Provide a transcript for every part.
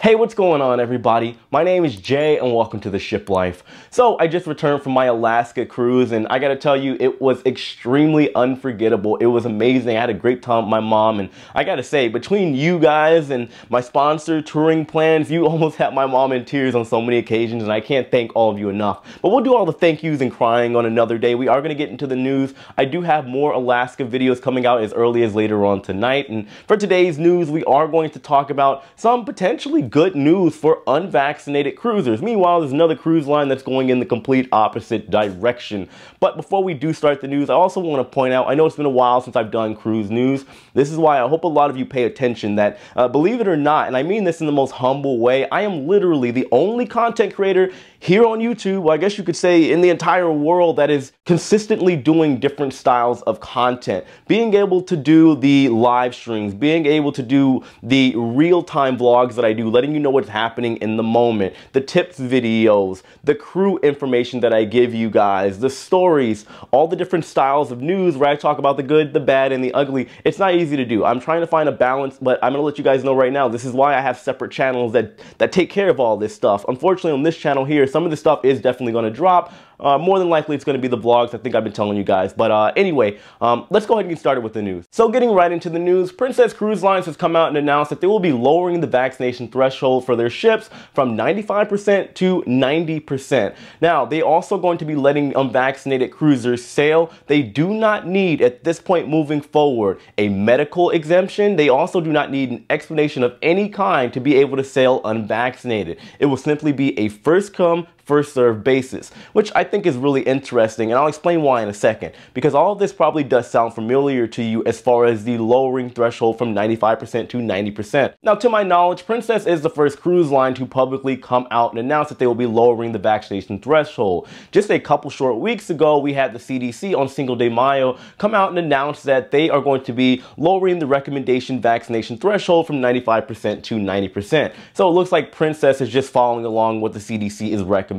Hey, what's going on, everybody? My name is Jay and welcome to the Shiplife. So I just returned from my Alaska cruise and I gotta tell you, it was extremely unforgettable. It was amazing. I had a great time with my mom, and I gotta say, between you guys and my sponsor, Touring Plans, you almost had my mom in tears on so many occasions, and I can't thank all of you enough. But we'll do all the thank yous and crying on another day. We are gonna get into the news. I do have more Alaska videos coming out as early as later on tonight, and for today's news, we are going to talk about some potentially good news for unvaccinated cruisers. Meanwhile, there's another cruise line that's going in the complete opposite direction. But before we do start the news, I also want to point out, I know it's been a while since I've done cruise news. This is why I hope a lot of you pay attention that, believe it or not, and I mean this in the most humble way, I am literally the only content creator here on YouTube, well, I guess you could say in the entire world, that is consistently doing different styles of content. Being able to do the live streams, being able to do the real-time vlogs that I do, letting you know what's happening in the moment, the tips videos, the crew information that I give you guys, the stories, all the different styles of news where I talk about the good, the bad, and the ugly. It's not easy to do. I'm trying to find a balance, but I'm gonna let you guys know right now, this is why I have separate channels that take care of all this stuff. Unfortunately, on this channel here, some of the stuff is definitely going to drop. More than likely, it's going to be the vlogs. I think I've been telling you guys. But anyway, let's go ahead and get started with the news. So getting right into the news, Princess Cruise Lines has come out and announced that they will be lowering the vaccination threshold for their ships from 95% to 90%. Now, they also going to be letting unvaccinated cruisers sail. They do not need, at this point moving forward, a medical exemption. They also do not need an explanation of any kind to be able to sail unvaccinated. It will simply be a first come, first serve basis, which I think is really interesting, and I'll explain why in a second, because all of this probably does sound familiar to you as far as the lowering threshold from 95% to 90%. Now, to my knowledge, Princess is the first cruise line to publicly come out and announce that they will be lowering the vaccination threshold. Just a couple short weeks ago, we had the CDC on Cinco de Mayo come out and announce that they are going to be lowering the recommendation vaccination threshold from 95% to 90%. So it looks like Princess is just following along what the CDC is recommending,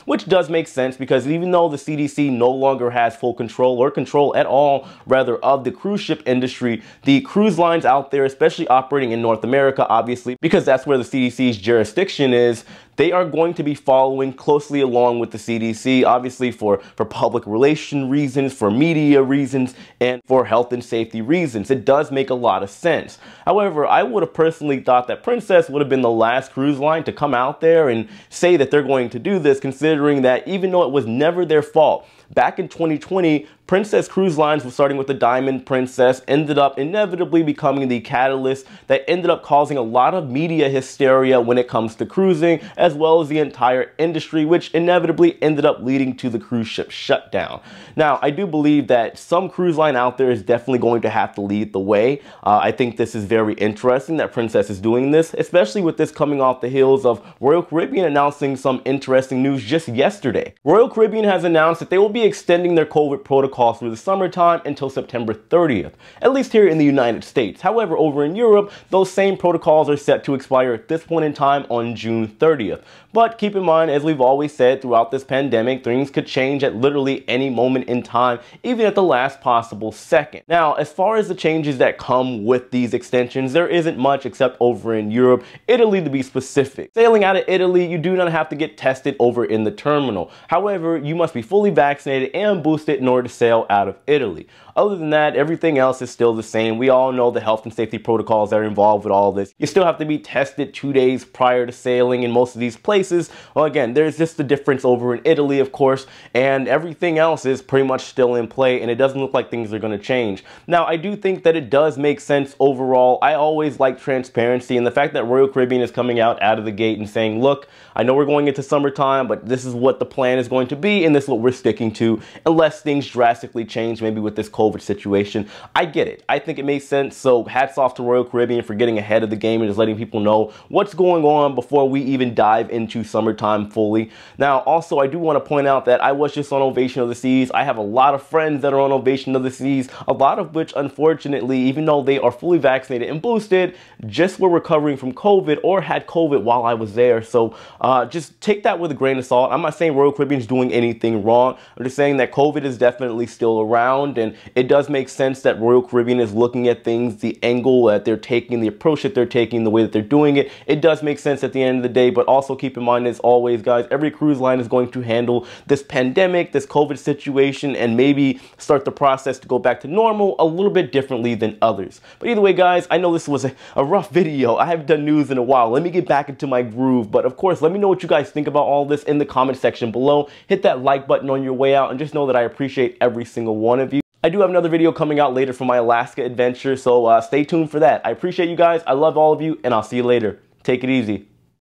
which does make sense because even though the CDC no longer has full control or control at all, rather, of the cruise ship industry, the cruise lines out there, especially operating in North America, obviously, because that's where the CDC's jurisdiction is, they are going to be following closely along with the CDC, obviously for public relation reasons, for media reasons, and for health and safety reasons. It does make a lot of sense. However, I would have personally thought that Princess would have been the last cruise line to come out there and say that they're going to do this, considering that even though it was never their fault, back in 2020, Princess Cruise Lines, starting with the Diamond Princess, ended up inevitably becoming the catalyst that ended up causing a lot of media hysteria when it comes to cruising, as well as the entire industry, which inevitably ended up leading to the cruise ship shutdown. Now, I do believe that some cruise line out there is definitely going to have to lead the way. I think this is very interesting that Princess is doing this, especially with this coming off the heels of Royal Caribbean announcing some interesting news just yesterday. Royal Caribbean has announced that they will be extending their COVID protocol through the summertime until September 30th, at least here in the United States. However, over in Europe, those same protocols are set to expire at this point in time on June 30th. But keep in mind, as we've always said throughout this pandemic, things could change at literally any moment in time, even at the last possible second. Now, as far as the changes that come with these extensions, there isn't much except over in Europe, Italy to be specific. Sailing out of Italy, you do not have to get tested over in the terminal. However, you must be fully vaccinated and boosted in order to sail out of Italy. Other than that, everything else is still the same. We all know the health and safety protocols that are involved with all this. You still have to be tested 2 days prior to sailing in most of these places. Well, again, there's just the difference over in Italy, of course, and everything else is pretty much still in play, and it doesn't look like things are going to change. Now, I do think that it does make sense overall. I always like transparency, and the fact that Royal Caribbean is coming out of the gate and saying, look, I know we're going into summertime, but this is what the plan is going to be, and this is what we're sticking to, unless things drastically change, maybe with this COVID situation. I get it. I think it makes sense. So hats off to Royal Caribbean for getting ahead of the game and just letting people know what's going on before we even dive into summertime fully. Now, also, I do want to point out that I was just on Ovation of the Seas. I have a lot of friends that are on Ovation of the Seas, a lot of which, unfortunately, even though they are fully vaccinated and boosted, just were recovering from COVID or had COVID while I was there. So just take that with a grain of salt. I'm not saying Royal Caribbean is doing anything wrong. I'm just saying that COVID is definitely still around, and it does make sense that Royal Caribbean is looking at things, the angle that they're taking, the approach that they're taking, the way that they're doing it. It does make sense at the end of the day, but also keep in mind, as always, guys, every cruise line is going to handle this pandemic, this COVID situation, and maybe start the process to go back to normal a little bit differently than others. But either way, guys, I know this was a rough video. I haven't done news in a while. Let me get back into my groove. But of course, let me know what you guys think about all this in the comment section below. Hit that like button on your way out, and just know that I appreciate every single one of you. I do have another video coming out later for my Alaska adventure, so stay tuned for that. I appreciate you guys. I love all of you, and I'll see you later. Take it easy.